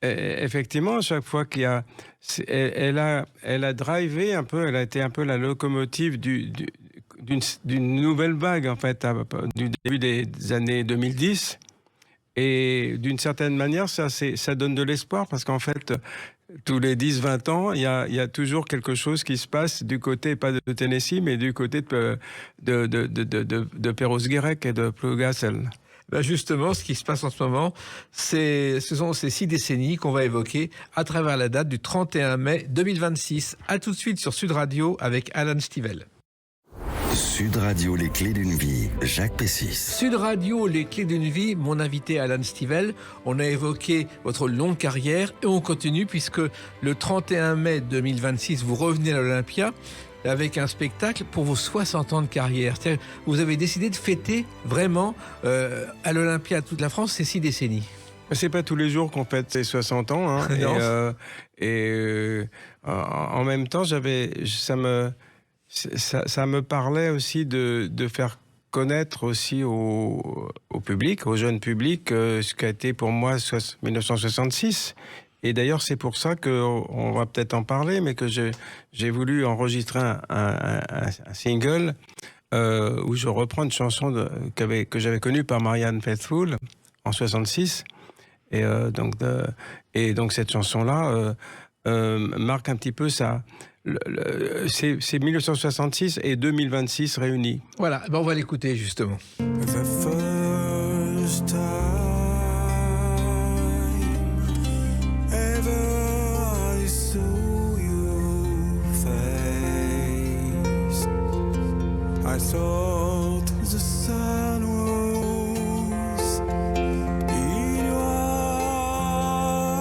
effectivement, à chaque fois qu'il y a... Elle a drivé un peu, elle a été un peu la locomotive d'une nouvelle vague, en fait, du début des années 2010. Et d'une certaine manière, ça donne de l'espoir, parce qu'en fait, tous les 10-20 ans, il y a toujours quelque chose qui se passe du côté, pas de Tennessee, mais du côté de Perros-Guirec et de Plougastel. Ben justement, ce qui se passe en ce moment, ce sont ces 6 décennies qu'on va évoquer à travers la date du 31 mai 2026. À tout de suite sur Sud Radio avec Alan Stivell. Sud Radio, les clés d'une vie, Jacques Pessis. Sud Radio, les clés d'une vie, mon invité Alan Stivell. On a évoqué votre longue carrière et on continue puisque le 31 mai 2026, vous revenez à l'Olympia avec un spectacle pour vos 60 ans de carrière. C'est-à-dire, vous avez décidé de fêter vraiment à l'Olympia, toute la France, ces 6 décennies. C'est pas tous les jours qu'on fête ses 60 ans. Hein, en même temps, ça me parlait aussi de faire connaître aussi au public, au jeune public, ce qu'a été pour moi 1966. Et d'ailleurs, c'est pour ça qu'on va peut-être en parler, mais que j'ai voulu enregistrer un single où je reprends une chanson que j'avais connue par Marianne Faithfull en 66. Et donc cette chanson-là marque un petit peu ça. C'est 1966 et 2026 réunis. Voilà, ben on va l'écouter justement. The first time ever I saw your face, I thought the sun was in your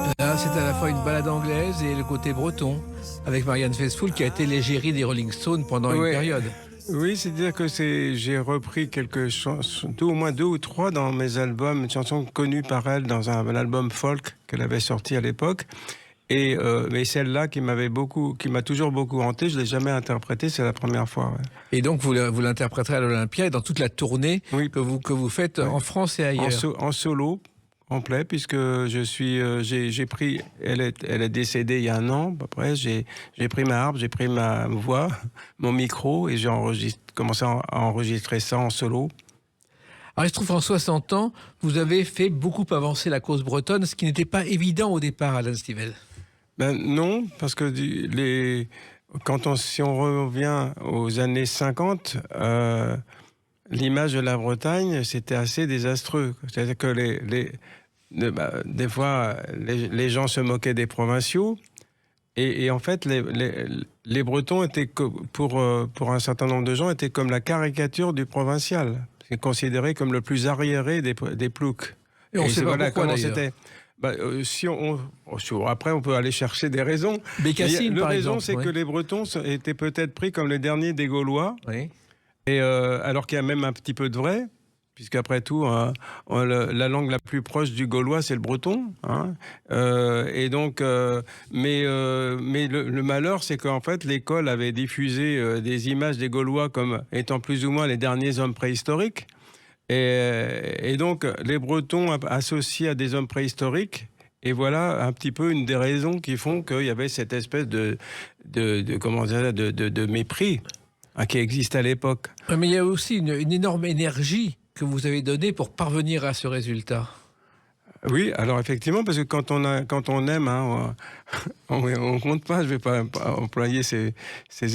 eyes. Là, c'est à la fois une balade anglaise et le côté breton, avec Marianne Faithfull qui a été l'égérie des Rolling Stones pendant une période. Oui, c'est-à-dire que j'ai repris quelques chansons, au moins 2 ou 3 dans mes albums, une chanson connue par elle dans un album folk qu'elle avait sorti à l'époque. Mais celle-là qui m'a toujours beaucoup hanté, je l'ai jamais interprétée, c'est la première fois. Ouais. Et donc vous l'interpréterez à l'Olympia et dans toute la tournée que vous faites en France et ailleurs. En solo complet, puisque j'ai pris, elle est décédée il y a 1 an, après j'ai pris ma harpe, j'ai pris ma voix, mon micro, et j'ai commencé à enregistrer ça en solo. Alors il se trouve qu'en 60 ans, vous avez fait beaucoup avancer la cause bretonne, ce qui n'était pas évident au départ, Alan Stivell. Ben non, parce que si on revient aux années 50, l'image de la Bretagne, c'était assez désastreux. C'est-à-dire que des fois, les gens se moquaient des provinciaux. Et en fait, les Bretons étaient, pour un certain nombre de gens, étaient comme la caricature du provincial. C'est considéré comme le plus arriéré des ploucs. Et on sait pas pourquoi, comment d'ailleurs. c'était. Après, on peut aller chercher des raisons. Bécassine, la par raison, exemple, c'est que les Bretons étaient peut-être pris comme les derniers des Gaulois. Oui. Et alors qu'il y a même un petit peu de vrai, puisqu'après tout, la langue la plus proche du gaulois, c'est le breton. Hein. Et donc, mais le malheur, c'est qu'en fait, l'école avait diffusé des images des Gaulois comme étant plus ou moins les derniers hommes préhistoriques. Et donc, les Bretons associés à des hommes préhistoriques. Et voilà un petit peu une des raisons qui font qu'il y avait cette espèce de mépris qui existe à l'époque. Mais il y a aussi une énorme énergie que vous avez donnée pour parvenir à ce résultat. Oui, alors effectivement, parce que quand on aime, hein, on compte pas. Je vais pas employer ces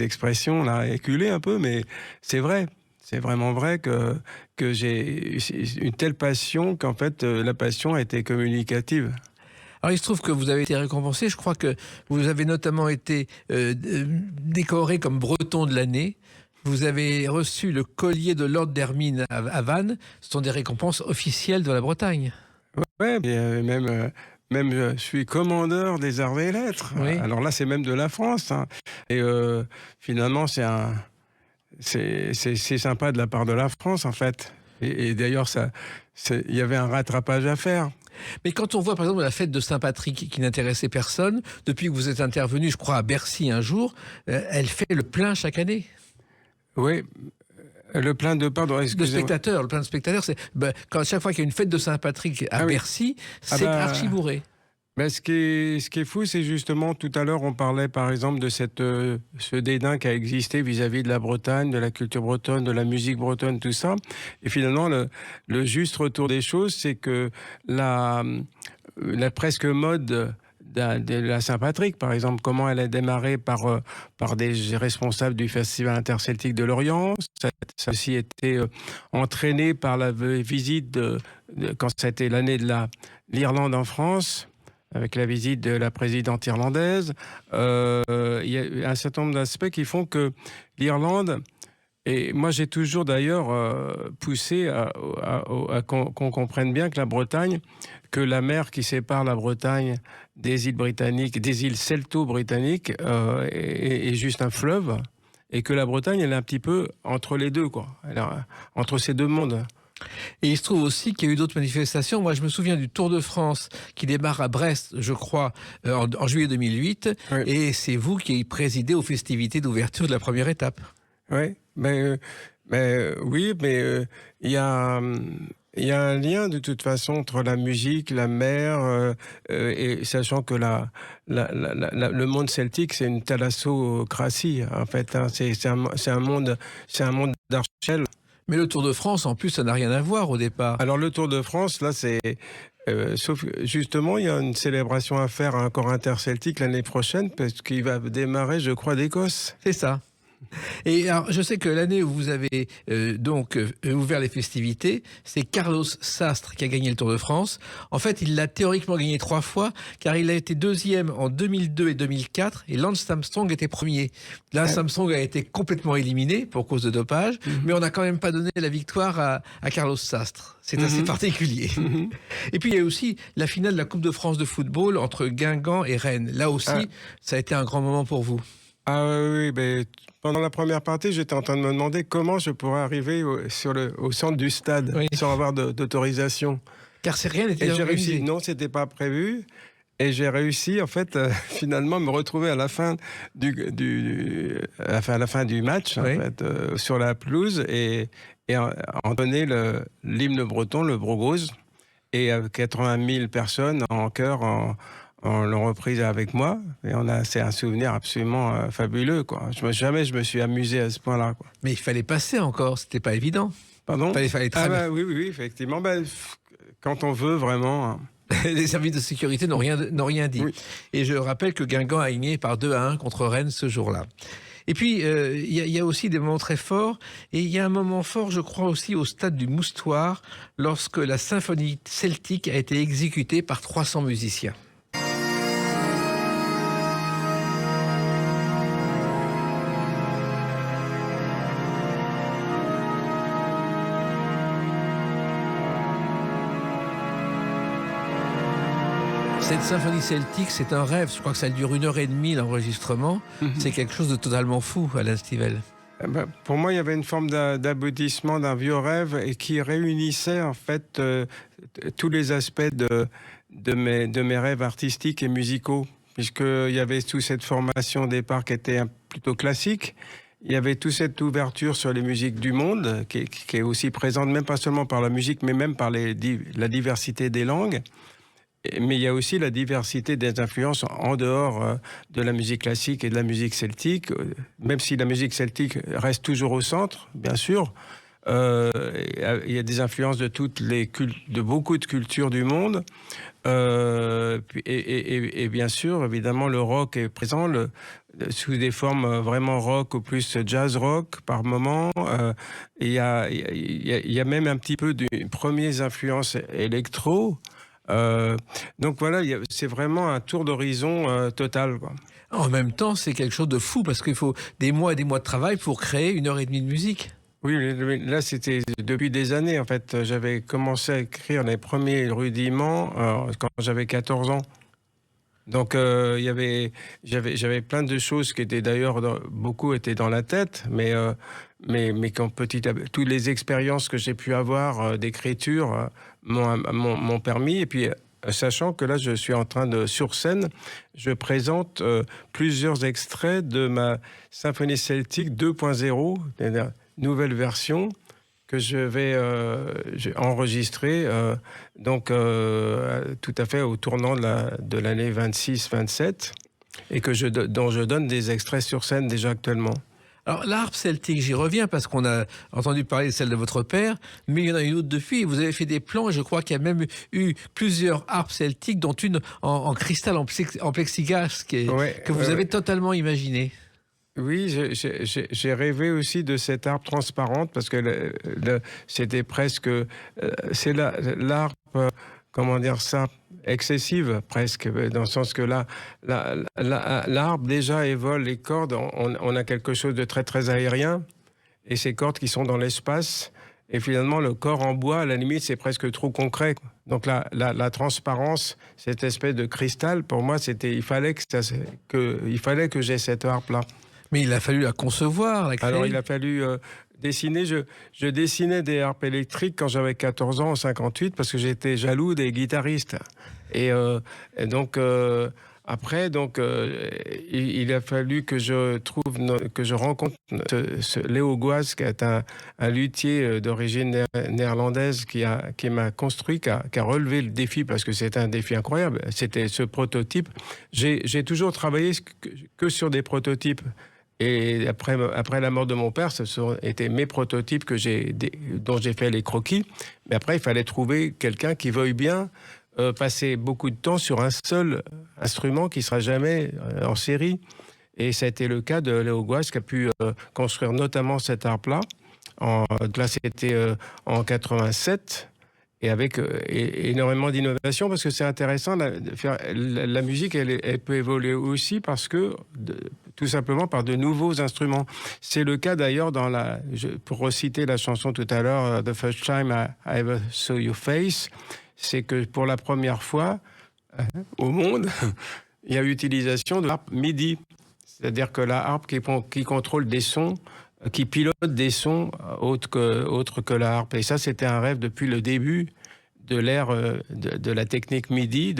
expressions là, éculées un peu, mais c'est vrai. C'est vraiment vrai que j'ai une telle passion qu'en fait la passion a été communicative. Alors il se trouve que vous avez été récompensé, je crois que vous avez notamment été décoré comme breton de l'année. Vous avez reçu le collier de l'ordre d'Hermine à Vannes. Ce sont des récompenses officielles de la Bretagne. Ouais, même je suis commandeur des arts et lettres. Oui. Alors là, c'est même de la France. Hein. Et finalement, c'est sympa de la part de la France, en fait. Et d'ailleurs, il y avait un rattrapage à faire. Mais quand on voit par exemple la fête de Saint-Patrick qui n'intéressait personne, depuis que vous êtes intervenu, je crois, à Bercy un jour, elle fait le plein chaque année. Oui, le plein de spectateurs. Le plein de spectateurs, c'est chaque fois qu'il y a une fête de Saint-Patrick à Bercy, c'est archi bourré. Mais ce qui est fou, c'est justement, tout à l'heure, on parlait par exemple de ce dédain qui a existé vis-à-vis de la Bretagne, de la culture bretonne, de la musique bretonne, tout ça. Et finalement, le juste retour des choses, c'est que la presque mode de la Saint-Patrick, par exemple, comment elle a démarré par des responsables du Festival interceltique de Lorient. Ça a aussi été entraîné par la visite quand c'était l'année de l'Irlande en France, avec la visite de la présidente irlandaise. Il y a un certain nombre d'aspects qui font que l'Irlande, et moi j'ai toujours d'ailleurs poussé à qu'on comprenne bien que la Bretagne, que la mer qui sépare la Bretagne des îles britanniques, des îles celto-britanniques, est juste un fleuve, et que la Bretagne, elle est un petit peu entre les deux, quoi. Entre ces deux mondes. Et il se trouve aussi qu'il y a eu d'autres manifestations. Moi, je me souviens du Tour de France qui démarre à Brest, je crois, en juillet 2008. Oui. Et c'est vous qui présidez aux festivités d'ouverture de la première étape. Oui, mais il y a un lien de toute façon entre la musique, la mer, et sachant que le monde celtique, c'est une thalassocratie, en fait. Hein, c'est un monde d'archipel. Mais le Tour de France, en plus, ça n'a rien à voir au départ. Alors le Tour de France, là, c'est... sauf justement, il y a une célébration à faire encore interceltique l'année prochaine, parce qu'il va démarrer, je crois, d'Écosse. C'est ça. Et alors, je sais que l'année où vous avez ouvert les festivités, c'est Carlos Sastre qui a gagné le Tour de France. En fait, il l'a théoriquement gagné 3 fois, car il a été deuxième en 2002 et 2004, et Lance Armstrong était premier. Lance Armstrong a été complètement éliminé pour cause de dopage, mais on n'a quand même pas donné la victoire à Carlos Sastre. C'est assez particulier. Et puis, il y a aussi la finale de la Coupe de France de football entre Guingamp et Rennes. Là aussi, ça a été un grand moment pour vous. Ah oui, mais pendant la première partie, j'étais en train de me demander comment je pourrais arriver au centre du stade sans avoir d'autorisation. Car rien n'était organisé. Non, c'était pas prévu. Et j'ai réussi, en fait, finalement, me retrouver à la fin à la fin du match, en fait, sur la pelouse et entonner l'hymne breton, le Brogose, et 80 000 personnes en chœur on l'a reprise avec moi, et c'est un souvenir absolument fabuleux, quoi. Jamais je me suis amusé à ce point-là, quoi. Mais il fallait passer encore, c'était pas évident. Pardon ? Il fallait oui, effectivement. Quand on veut vraiment. Hein. Les services de sécurité n'ont rien dit. Oui. Et je rappelle que Guingamp a gagné par 2-1 contre Rennes ce jour-là. Et puis, il y a aussi des moments très forts. Et il y a un moment fort, je crois, aussi au stade du Moustoir, lorsque la symphonie celtique a été exécutée par 300 musiciens. Cette symphonie celtique, c'est un rêve. Je crois que ça dure 1h30 l'enregistrement. C'est quelque chose de totalement fou, Alain Stivell. Pour moi, il y avait une forme d'aboutissement d'un vieux rêve et qui réunissait en fait tous les aspects de mes rêves artistiques et musicaux, puisqu'il y avait toute cette formation au départ qui était plutôt classique. Il y avait toute cette ouverture sur les musiques du monde qui est aussi présente, même pas seulement par la musique, mais même par la diversité des langues. Mais il y a aussi la diversité des influences en dehors de la musique classique et de la musique celtique, même si la musique celtique reste toujours au centre, bien sûr. Il y a des influences de de beaucoup de cultures du monde. Et bien sûr, évidemment, le rock est présent sous des formes vraiment rock ou plus jazz rock par moment. Il y a même un petit peu de premières influences électro. Donc voilà, c'est vraiment un tour d'horizon total, quoi. En même temps, c'est quelque chose de fou parce qu'il faut des mois et des mois de travail pour créer 1h30 de musique. Oui, là, c'était depuis des années, en fait. J'avais commencé à écrire les premiers rudiments quand j'avais 14 ans. Donc, j'avais plein de choses qui étaient d'ailleurs, beaucoup étaient dans la tête, mais quand toutes les expériences que j'ai pu avoir d'écriture m'ont permis. Et puis, sachant que là, je suis en train sur scène, je présente plusieurs extraits de ma symphonie celtique 2.0, c'est-à-dire nouvelle version que je vais enregistrer tout à fait au tournant de l'année 26-27 et dont je donne des extraits sur scène déjà actuellement. Alors, la harpe celtique, j'y reviens parce qu'on a entendu parler de celle de votre père, mais il y en a une autre depuis. Vous avez fait des plans et je crois qu'il y a même eu plusieurs harpes celtiques, dont une en cristal, en plexiglas, que vous avez totalement imaginé. Oui, j'ai rêvé aussi de cette harpe transparente parce que c'était presque... c'est l'harpe, comment dire ça, excessive presque, dans le sens que l'harpe déjà évole les cordes, on a quelque chose de très très aérien, et ces cordes qui sont dans l'espace, et finalement le corps en bois, à la limite, c'est presque trop concret. Donc la transparence, cette espèce de cristal, pour moi, il fallait que j'ai cette harpe-là. Mais il a fallu la concevoir, la créer. Alors, il a fallu dessiner. Je dessinais des harpes électriques quand j'avais 14 ans, en 58, parce que j'étais jaloux des guitaristes. Et donc, après, il a fallu que je rencontre Léo Goaz, qui est un luthier d'origine néerlandaise qui m'a construit, qui a relevé le défi, parce que c'était un défi incroyable. C'était ce prototype. J'ai toujours travaillé que sur des prototypes. Et après la mort de mon père, ce sont été mes prototypes dont j'ai fait les croquis. Mais après, il fallait trouver quelqu'un qui veuille bien passer beaucoup de temps sur un seul instrument qui ne sera jamais en série. Et ça a été le cas de Léo Goaz, qui a pu construire notamment cette harpe-là. Là, c'était en 87. Et avec énormément d'innovation, parce que c'est intéressant, la musique, elle peut évoluer aussi parce que, tout simplement par de nouveaux instruments. C'est le cas d'ailleurs pour reciter la chanson tout à l'heure, The First Time I Ever Saw Your Face, c'est que pour la première fois au monde, il y a utilisation de harpe MIDI. C'est-à-dire que la harpe qui contrôle des sons, qui pilote des sons autres que la harpe. Et ça, c'était un rêve depuis le début de l'ère de la technique MIDI,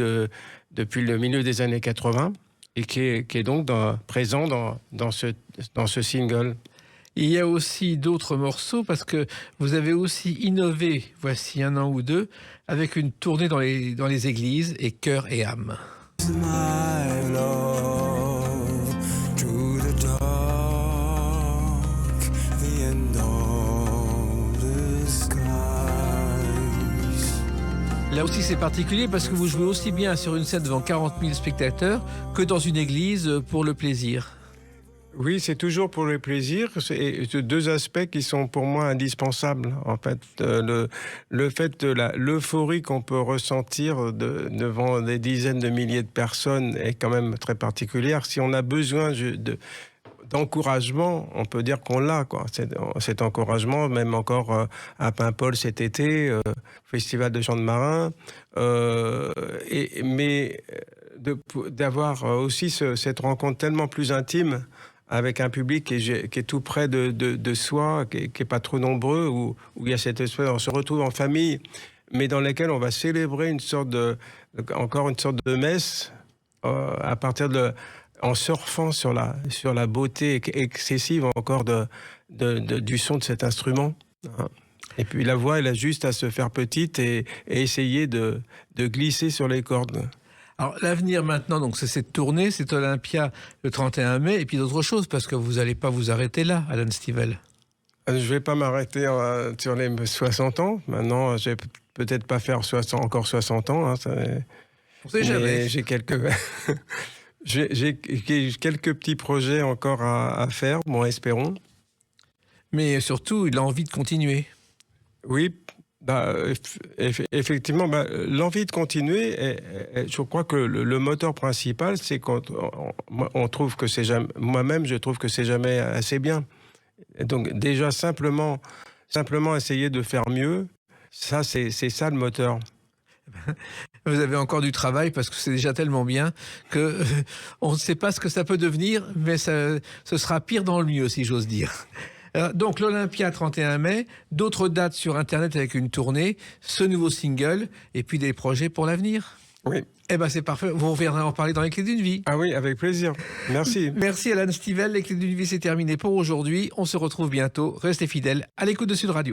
depuis le milieu des années 80, et qui est donc présent dans ce single. Il y a aussi d'autres morceaux, parce que vous avez aussi innové, voici 1 an ou 2, avec une tournée dans les églises, et cœur et âme. My love, through the dark, the end of the skies. Là aussi, c'est particulier parce que vous jouez aussi bien sur une scène devant 40 000 spectateurs que dans une église pour le plaisir. Oui, c'est toujours pour le plaisir. C'est deux aspects qui sont pour moi indispensables. En fait, le fait de l'euphorie qu'on peut ressentir devant des dizaines de milliers de personnes est quand même très particulière. Si on a besoin d'encouragement, on peut dire qu'on l'a, quoi. Cet encouragement, même encore à Paimpol cet été, festival de chant de marin, mais d'avoir aussi cette rencontre tellement plus intime avec un public qui est tout près de soi, qui est pas trop nombreux, où il y a cette espèce, on se retrouve en famille, mais dans laquelle on va célébrer encore une sorte de messe à partir en surfant sur la beauté excessive encore du son de cet instrument. Et puis la voix, elle a juste à se faire petite et essayer de glisser sur les cordes. Alors l'avenir maintenant, donc c'est cette tournée, c'est Olympia le 31 mai, et puis d'autres choses, parce que vous n'allez pas vous arrêter là, Alan Stivell. Je ne vais pas m'arrêter sur les 60 ans. Maintenant, je vais peut-être pas faire encore 60 ans. Hein, On sait jamais. J'ai quelques... j'ai quelques petits projets encore à faire, bon, espérons. Mais surtout, il a envie de continuer. Oui, effectivement, l'envie de continuer, je crois que le moteur principal, c'est qu'on trouve que c'est jamais... Moi-même, je trouve que c'est jamais assez bien. Et donc déjà, simplement essayer de faire mieux, ça, c'est ça le moteur. Vous avez encore du travail parce que c'est déjà tellement bien que on ne sait pas ce que ça peut devenir, mais ce sera pire dans le mieux, si j'ose dire. Donc l'Olympia 31 mai, d'autres dates sur Internet avec une tournée, ce nouveau single et puis des projets pour l'avenir. Oui. Eh ben c'est parfait, vous reviendrez en parler dans Les Clés d'une Vie. Ah oui, avec plaisir. Merci. Merci Alan Stivell, Les Clés d'une Vie c'est terminé pour aujourd'hui. On se retrouve bientôt, restez fidèles à l'écoute de Sud Radio.